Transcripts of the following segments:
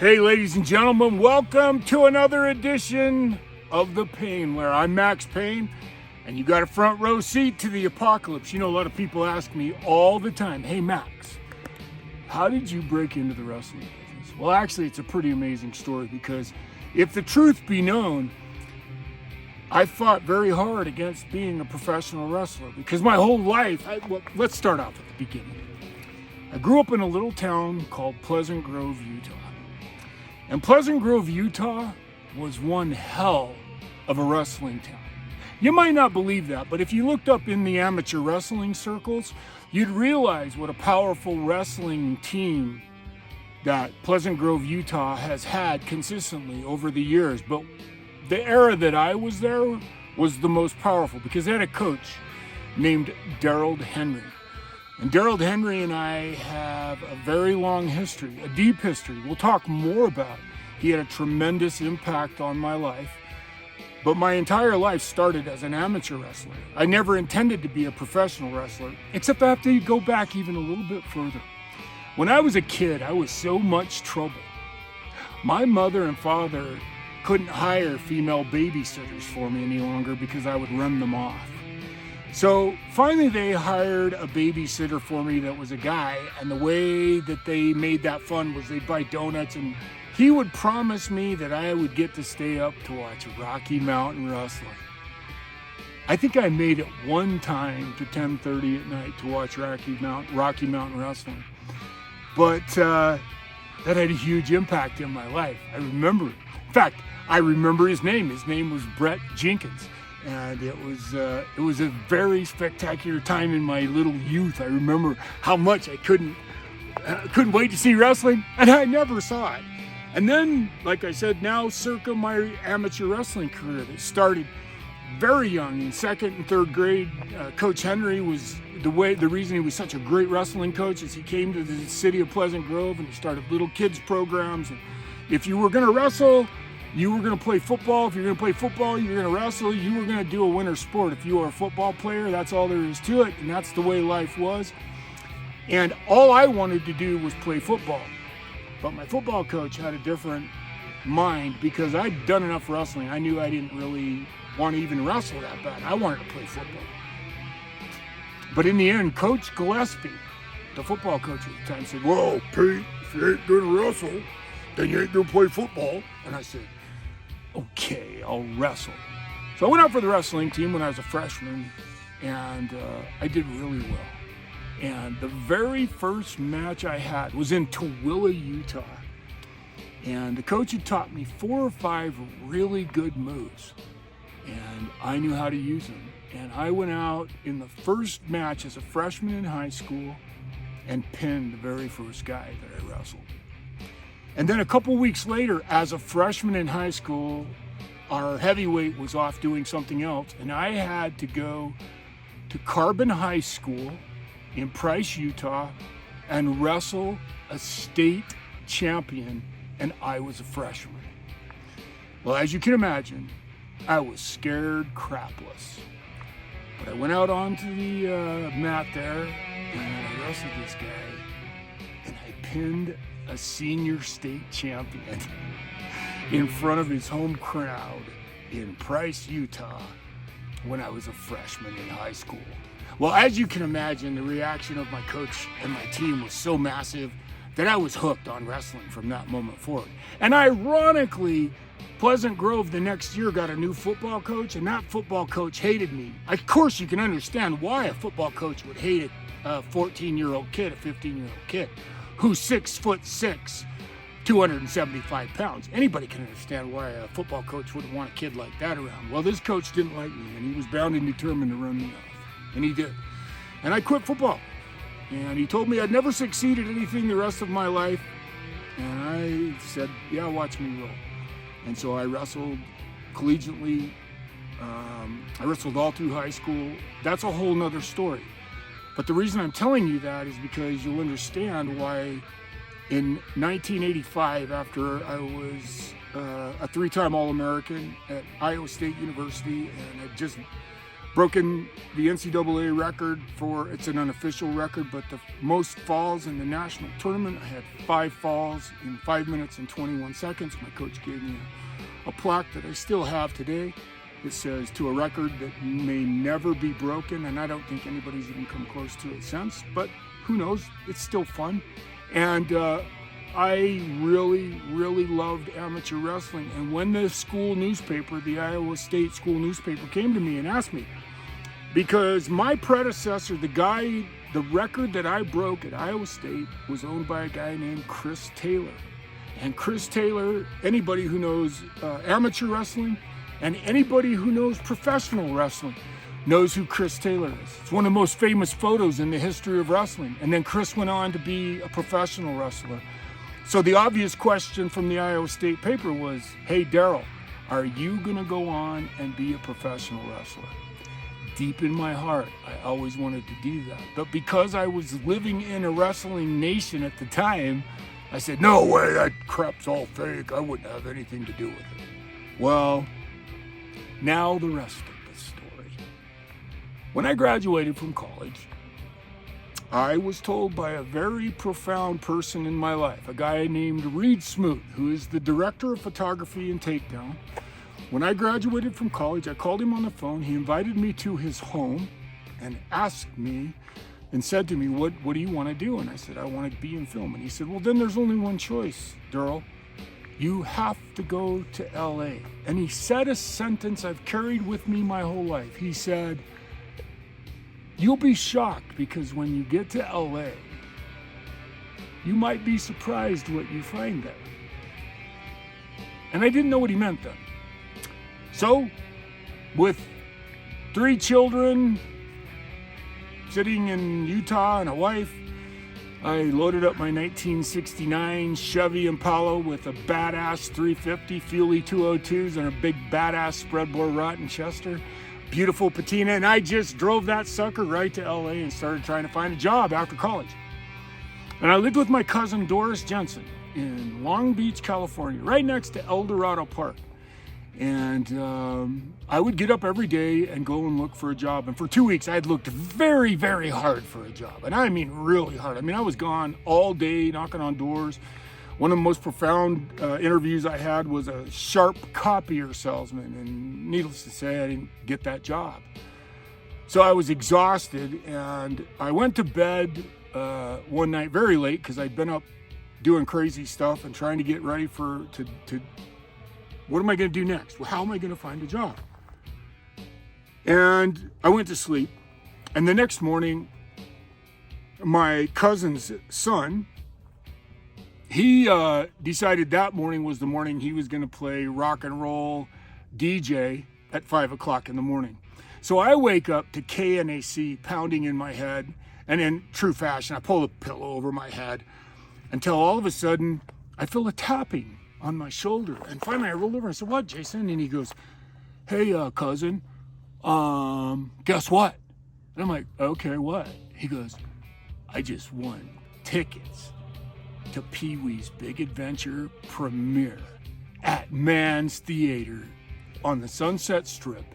Hey, ladies and gentlemen, welcome to another edition of The Pain, where I'm Max Payne, and you got a front row seat to the apocalypse. You know, a lot of people ask me all the time, hey, Max, how did you break into the wrestling business? Well, actually, it's a pretty amazing story because if the truth be known, I fought very hard against being a professional wrestler because my whole life, let's start off at the beginning. I grew up in a little town called Pleasant Grove, Utah. And Pleasant Grove, Utah was one hell of a wrestling town. You might not believe that, but if you looked up in the amateur wrestling circles, you'd realize what a powerful wrestling team that Pleasant Grove, Utah has had consistently over the years. But the era that I was there was the most powerful because they had a coach named Daryl Henry. And Daryl Henry and I have a very long history, a deep history. We'll talk more about it. He had a tremendous impact on my life, but my entire life started as an amateur wrestler. I never intended to be a professional wrestler, except I have to go back even a little bit further. When I was a kid, I was so much trouble. My mother and father couldn't hire female babysitters for me any longer because I would run them off. So finally they hired a babysitter for me that was a guy, and the way that they made that fun was they'd buy donuts and he would promise me that I would get to stay up to watch Rocky Mountain wrestling. I think I made it one time to 10:30 at night to watch Rocky Mountain wrestling. But that had a huge impact in my life. I remember it. In fact, I remember his name. His name was Brett Jenkins. And it was a very spectacular time in my little youth. I remember how much I couldn't wait to see wrestling, and I never saw it. And then, like I said, now circa my amateur wrestling career that started very young in second and third grade. Coach Henry was the reason he was such a great wrestling coach is he came to the city of Pleasant Grove and he started little kids programs. And if you were going to wrestle, you were going to play football. If you're going to play football, you were going to wrestle. You were going to do a winter sport. If you were a football player, that's all there is to it. And that's the way life was. And all I wanted to do was play football. But my football coach had a different mind because I'd done enough wrestling. I knew I didn't really want to even wrestle that bad. I wanted to play football. But in the end, Coach Gillespie, the football coach at the time, said, "Whoa, Pete, if you ain't going to wrestle, then you ain't going to play football." And I said, okay, I'll wrestle. So I went out for the wrestling team when I was a freshman, and I did really well. And the very first match I had was in Tooele, Utah. And the coach had taught me 4 or 5 really good moves, and I knew how to use them. And I went out in the first match as a freshman in high school and pinned the very first guy that I wrestled. And then a couple weeks later, as a freshman in high school, our heavyweight was off doing something else, and I had to go to Carbon High School in Price, Utah, and wrestle a state champion, and I was a freshman. Well, as you can imagine, I was scared crapless. But I went out onto the mat there, and I wrestled this guy, and I pinned a senior state champion in front of his home crowd in Price, Utah, when I was a freshman in high school. Well, as you can imagine, the reaction of my coach and my team was so massive that I was hooked on wrestling from that moment forward. And ironically, Pleasant Grove the next year got a new football coach, and that football coach hated me. Of course, you can understand why a football coach would hate a 14-year-old kid, a 15-year-old kid, who's 6'6", 275 pounds. Anybody can understand why a football coach wouldn't want a kid like that around. Well, this coach didn't like me, and he was bound and determined to run me off. And he did. And I quit football. And he told me I'd never succeed at anything the rest of my life. And I said, yeah, watch me roll. And so I wrestled collegiately. I wrestled all through high school. That's a whole nother story. But the reason I'm telling you that is because you'll understand why in 1985, after I was a 3-time All-American at Iowa State University, and I just broken the NCAA record for, it's an unofficial record, but the most falls in the national tournament. I had 5 falls in 5 minutes and 21 seconds. My coach gave me a plaque that I still have today. It says, to a record that may never be broken, and I don't think anybody's even come close to it since, but who knows, it's still fun. And I really, really loved amateur wrestling. And when the school newspaper, the Iowa State school newspaper, came to me and asked me, because my predecessor, the record that I broke at Iowa State was owned by a guy named Chris Taylor. And Chris Taylor, anybody who knows amateur wrestling and anybody who knows professional wrestling knows who Chris Taylor is. It's one of the most famous photos in the history of wrestling. And then Chris went on to be a professional wrestler. So the obvious question from the Iowa State paper was, hey, Daryl, are you going to go on and be a professional wrestler? Deep in my heart, I always wanted to do that. But because I was living in a wrestling nation at the time, I said, no way, that crap's all fake. I wouldn't have anything to do with it. Well, now the rest of the story. When I graduated from college, I was told by a very profound person in my life, a guy named Reed Smoot, who is the director of photography in Takedown. When I graduated from college, I called him on the phone. He invited me to his home and asked me and said to me, what do you want to do? And I said, I want to be in film. And he said, well, then there's only one choice, Daryl. You have to go to LA. And he said a sentence I've carried with me my whole life. He said, you'll be shocked because when you get to LA, you might be surprised what you find there. And I didn't know what he meant then. So, with 3 children, sitting in Utah and a wife, I loaded up my 1969 Chevy Impala with a badass 350 Fuelie 202s and a big badass spreadboard Rochester. Beautiful patina, and I just drove that sucker right to LA and started trying to find a job after college. And I lived with my cousin Doris Jensen in Long Beach, California, right next to El Dorado Park. And I would get up every day and go and look for a job. And for 2 weeks, I had looked very, very hard for a job. And I mean really hard. I mean, I was gone all day knocking on doors. One of the most profound interviews I had was a sharp copier salesman. And needless to say, I didn't get that job. So I was exhausted. And I went to bed one night very late because I'd been up doing crazy stuff and trying to get ready to what am I going to do next? Well, how am I going to find a job? And I went to sleep. And the next morning, my cousin's son, he decided that morning was the morning he was going to play rock and roll DJ at 5 o'clock in the morning. So I wake up to KNAC pounding in my head. And in true fashion, I pull the pillow over my head until all of a sudden I feel a tapping on my shoulder. And finally I rolled over and I said, what, Jason? And he goes, hey, cousin, guess what? And I'm like, okay, what? He goes, I just won tickets to Pee-wee's Big Adventure premiere at Mann's Theater on the Sunset Strip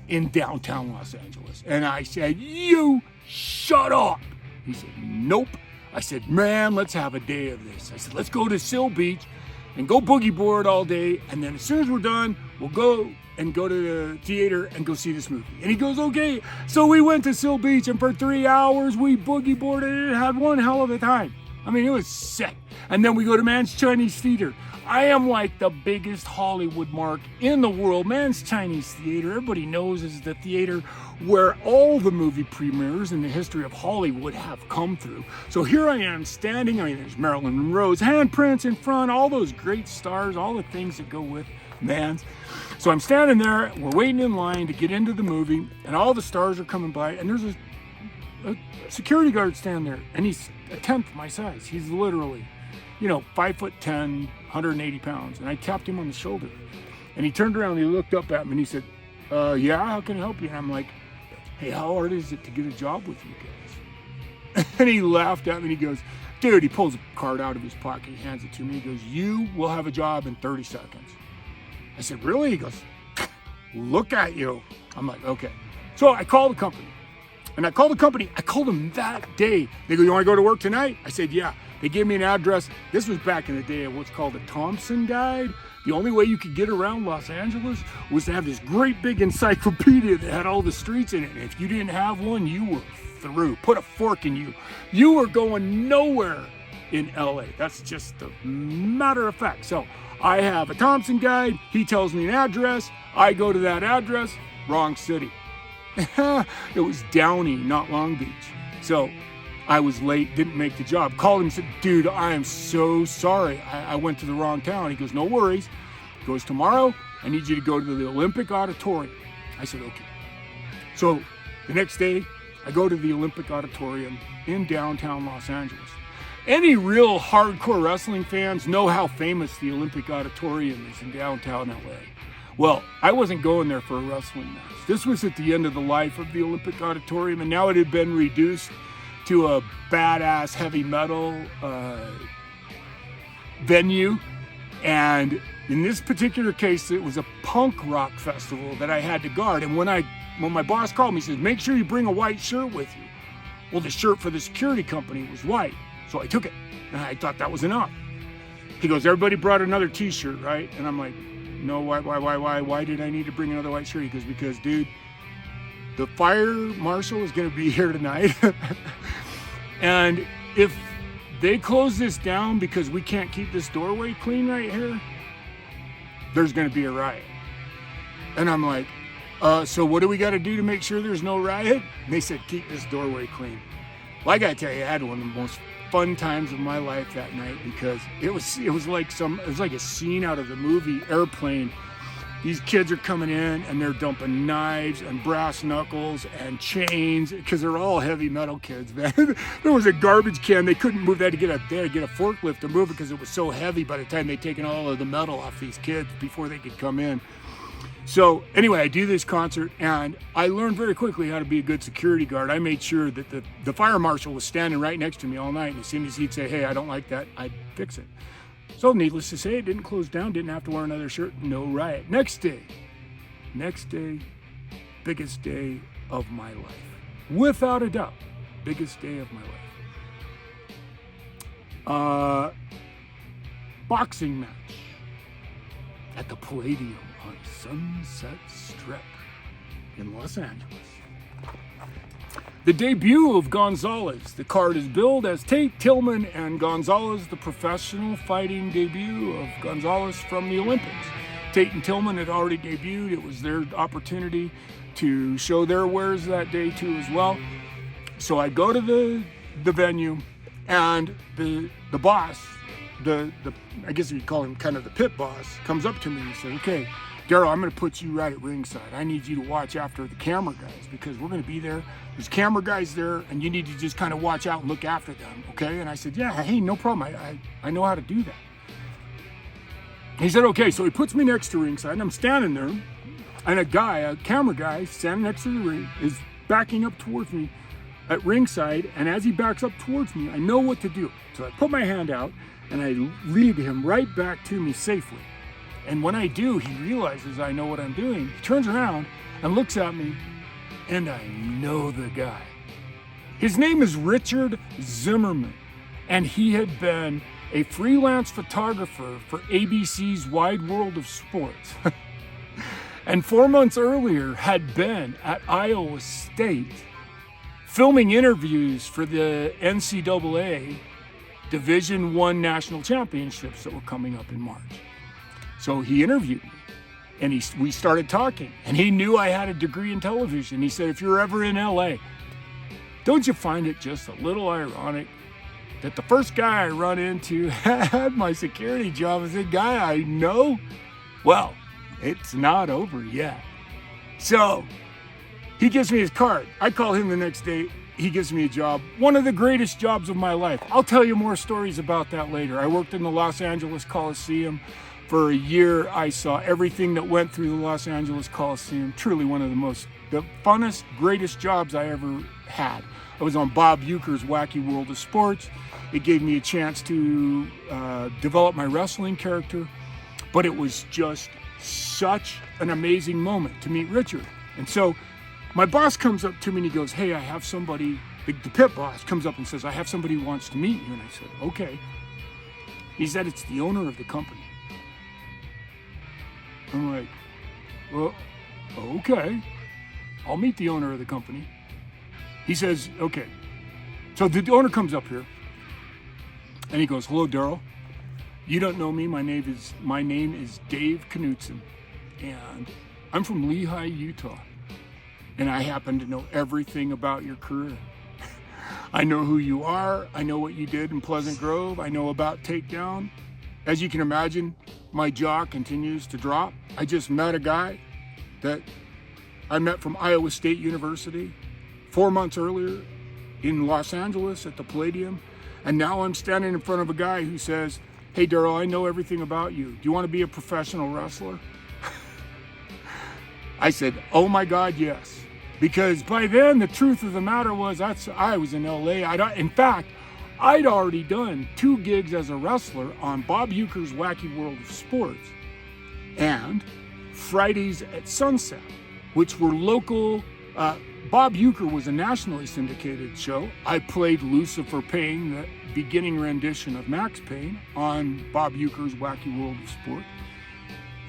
in downtown Los Angeles. And I said, you shut up. He said, nope. I said, man, let's have a day of this. I said, let's go to Seal Beach and go boogie board all day. And then as soon as we're done, we'll go to the theater and go see this movie. And he goes, okay. So we went to Seal Beach and for 3 hours, we boogie boarded and had one hell of a time. I mean, it was sick. And then we go to Mann's Chinese Theater. I am like the biggest Hollywood mark in the world. Mann's Chinese Theater, everybody knows, is the theater where all the movie premieres in the history of Hollywood have come through. So here I am standing, I mean, there's Marilyn Monroe's handprints in front, all those great stars, all the things that go with Mann's. So I'm standing there, we're waiting in line to get into the movie, and all the stars are coming by, and there's a security guard standing there, and he's a tenth my size. He's literally, 5'10", 180 pounds. And I tapped him on the shoulder. And he turned around and he looked up at me and he said, yeah, how can I help you? And I'm like, hey, how hard is it to get a job with you guys? And he laughed at me and he goes, dude, he pulls a card out of his pocket, he hands it to me. He goes, you will have a job in 30 seconds. I said, really? He goes, look at you. I'm like, okay. So I called the company. And I called them that day. They go, you want to go to work tonight? I said, yeah. They gave me an address. This was back in the day of what's called a Thompson Guide. The only way you could get around Los Angeles was to have this great big encyclopedia that had all the streets in it. And if you didn't have one, you were through. Put a fork in you. You were going nowhere in LA. That's just a matter of fact. So I have a Thompson Guide. He tells me an address. I go to that address. Wrong city. It was Downey, not Long Beach. So I was late, didn't make the job. Called him and said, dude, I am so sorry. I went to the wrong town. He goes, no worries. He goes, tomorrow, I need you to go to the Olympic Auditorium. I said, okay. So the next day, I go to the Olympic Auditorium in downtown Los Angeles. Any real hardcore wrestling fans know how famous the Olympic Auditorium is in downtown LA. Well, I wasn't going there for a wrestling match. This was at the end of the life of the Olympic Auditorium, and now it had been reduced to a badass heavy metal venue. And in this particular case, it was a punk rock festival that I had to guard. And when my boss called me, he says, make sure you bring a white shirt with you. Well, the shirt for the security company was white. So I took it, and I thought that was enough. He goes, everybody brought another t-shirt, right? And I'm like, no, why did I need to bring another white shirt? He goes, because, dude, the fire marshal is going to be here tonight. And if they close this down because we can't keep this doorway clean right here, there's going to be a riot. And I'm like, so what do we got to do to make sure there's no riot? And they said, keep this doorway clean. Well, I got to tell you, I had one of the most fun times of my life that night, because it was like a scene out of the movie Airplane. These kids are coming in and they're dumping knives and brass knuckles and chains, because they're all heavy metal kids, man. There was a garbage can. They couldn't move that they had to get a forklift to move it because it was so heavy by the time they'd taken all of the metal off these kids before they could come in. So anyway, I do this concert, and I learned very quickly how to be a good security guard. I made sure that the fire marshal was standing right next to me all night, and as soon as he'd say, hey, I don't like that, I'd fix it. So needless to say, it didn't close down, didn't have to wear another shirt, no riot. Next day, biggest day of my life. Without a doubt, biggest day of my life. Boxing match at the Palladium on Sunset Strip in Los Angeles. The debut of Gonzalez. The card is billed as Tate, Tillman, and Gonzalez, the professional fighting debut of Gonzalez from the Olympics. Tate and Tillman had already debuted. It was their opportunity to show their wares that day too as well. So I go to the venue, and the boss, I guess you'd call him kind of the pit boss, comes up to me and said, okay, Daryl, I'm going to put you right at ringside. I need you to watch after the camera guys, because we're going to be there. There's camera guys there, and you need to just kind of watch out and look after them, okay? And I said, yeah, hey, no problem. I know how to do that. He said, okay. So he puts me next to ringside, and I'm standing there, and a camera guy, standing next to the ring, is backing up towards me at ringside, and as he backs up towards me, I know what to do. So I put my hand out, and I lead him right back to me safely. And when I do, he realizes I know what I'm doing. He turns around and looks at me, and I know the guy. His name is Richard Zimmerman, and he had been a freelance photographer for ABC's Wide World of Sports. And 4 months earlier had been at Iowa State filming interviews for the NCAA Division I National Championships that were coming up in March. So he interviewed me, and we started talking, and he knew I had a degree in television. He said, if you're ever in LA, don't you find it just a little ironic that the first guy I run into had my security job is a guy I know? Well, it's not over yet. So he gives me his card. I call him the next day. He gives me a job, one of the greatest jobs of my life. I'll tell you more stories about that later. I worked in the Los Angeles Coliseum for a year. I saw everything that went through the Los Angeles Coliseum. Truly one of the funnest, greatest jobs I ever had. I was on Bob Uecker's Wacky World of Sports. It gave me a chance to develop my wrestling character, but it was just such an amazing moment to meet Richard. And so My boss comes up to me and he goes, hey, I have somebody, the pit boss comes up and says, I have somebody who wants to meet you. And I said, okay. He said, it's the owner of the company. I'm like, well, okay. I'll meet the owner of the company. He says, okay. So the owner comes up here and he goes, hello, Daryl. You don't know me. My name is Dave Knutson, and I'm from Lehigh, Utah. And I happen to know everything about your career. I know who you are. I know what you did in Pleasant Grove. I know about Takedown. As you can imagine, my jaw continues to drop. I just met a guy that I met from Iowa State University 4 months earlier in Los Angeles at the Palladium. And now I'm standing in front of a guy who says, hey, Daryl, I know everything about you. Do you want to be a professional wrestler? I said, oh my God, yes. Because by then, the truth of the matter was I was in LA. In fact, I'd already done 2 gigs as a wrestler on Bob Uecker's Wacky World of Sports and Fridays at Sunset, which were local. Bob Uecker was a nationally syndicated show. I played Lucifer Payne, the beginning rendition of Max Payne on Bob Uecker's Wacky World of Sport.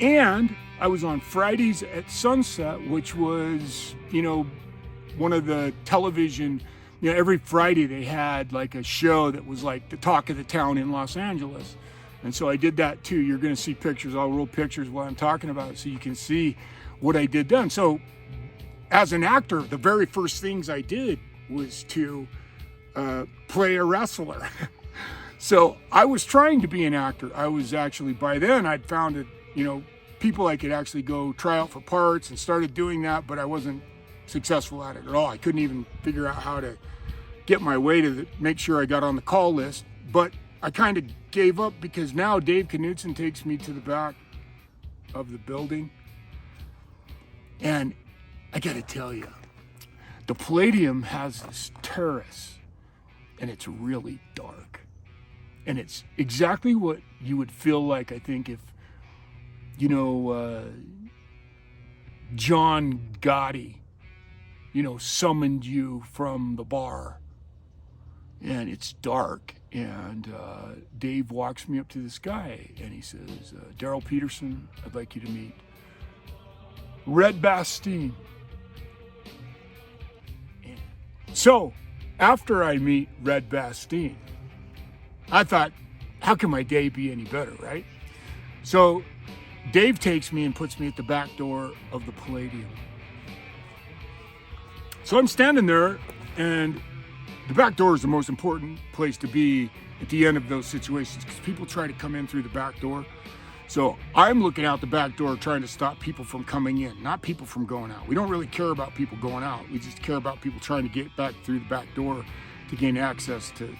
And I was on Fridays at Sunset, which was, one of the television, every Friday they had like a show that was like the talk of the town in Los Angeles. And so I did that too. You're going to see pictures. I'll roll pictures while I'm talking about it so you can see what I did then. So as an actor, the very first things I did was to play a wrestler. So I was trying to be an actor. I was actually, by then I'd found that, people I could actually go try out for parts and started doing that, but I wasn't successful at it at all. I couldn't even figure out how to get my way to make sure I got on the call list. But I kind of gave up because now Dave Knutson takes me to the back of the building. And I got to tell you, the Palladium has this terrace, and it's really dark. And it's exactly what you would feel like, I think, if, John Gotti, summoned you from the bar. And it's dark. And Dave walks me up to this guy, and he says, Daryl Peterson, I'd like you to meet Red Bastien. So, after I meet Red Bastien, I thought, how can my day be any better, right? So, Dave takes me and puts me at the back door of the Palladium. So I'm standing there, and the back door is the most important place to be at the end of those situations because people try to come in through the back door. So I'm looking out the back door trying to stop people from coming in, not people from going out. We don't really care about people going out. We just care about people trying to get back through the back door to gain access to,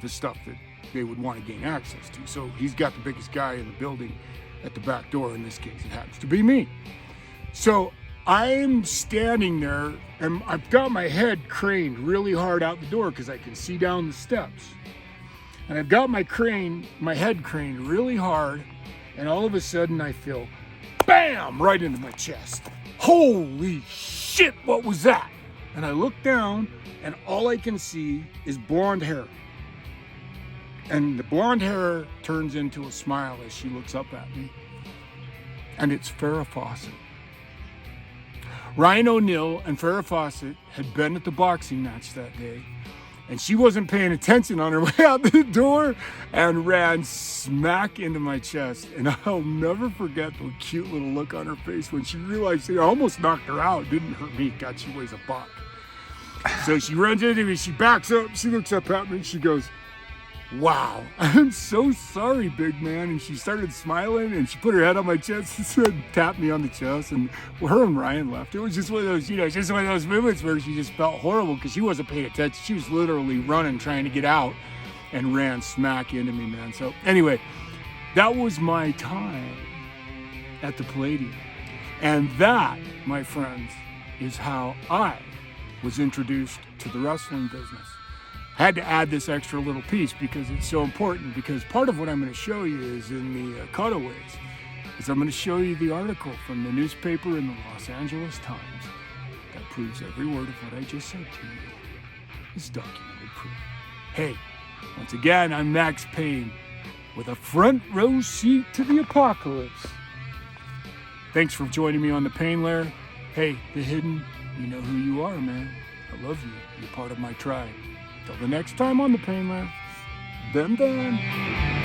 the stuff that they would want to gain access to. So he's got the biggest guy in the building at the back door. In this case, it happens to be me. So I'm standing there and I've got my head craned really hard out the door because I can see down the steps. And I've got my head craned really hard, and all of a sudden I feel bam right into my chest. Holy shit, what was that? And I look down and all I can see is blonde hair. And the blonde hair turns into a smile as she looks up at me. And it's Farrah Fawcett. Ryan O'Neal and Farrah Fawcett had been at the boxing match that day, and she wasn't paying attention on her way out the door and ran smack into my chest. And I'll never forget the cute little look on her face when she realized I almost knocked her out. It didn't hurt me. God, she weighs a buck. So she runs into me, she backs up, she looks up at me, and she goes, wow, I'm so sorry, big man. And she started smiling and she put her head on my chest and tapped me on the chest, and her and Ryan left. It was just one of those, just one of those moments where she just felt horrible because she wasn't paying attention. She was literally running, trying to get out, and ran smack into me, man. So anyway, that was my time at the Palladium. And that, my friends, is how I was introduced to the wrestling business. I had to add this extra little piece because it's so important, because part of what I'm going to show you is in the cutaways is I'm going to show you the article from the newspaper in the Los Angeles Times That proves every word of what I just said to you is documented proof. Hey, once again, I'm Max Payne with a front row seat to the apocalypse. Thanks for joining me on the Pain Lair. Hey, the Hidden, you know who you are, man. I love you. You're part of my tribe. Till the next time on the Pain Lair, Ben.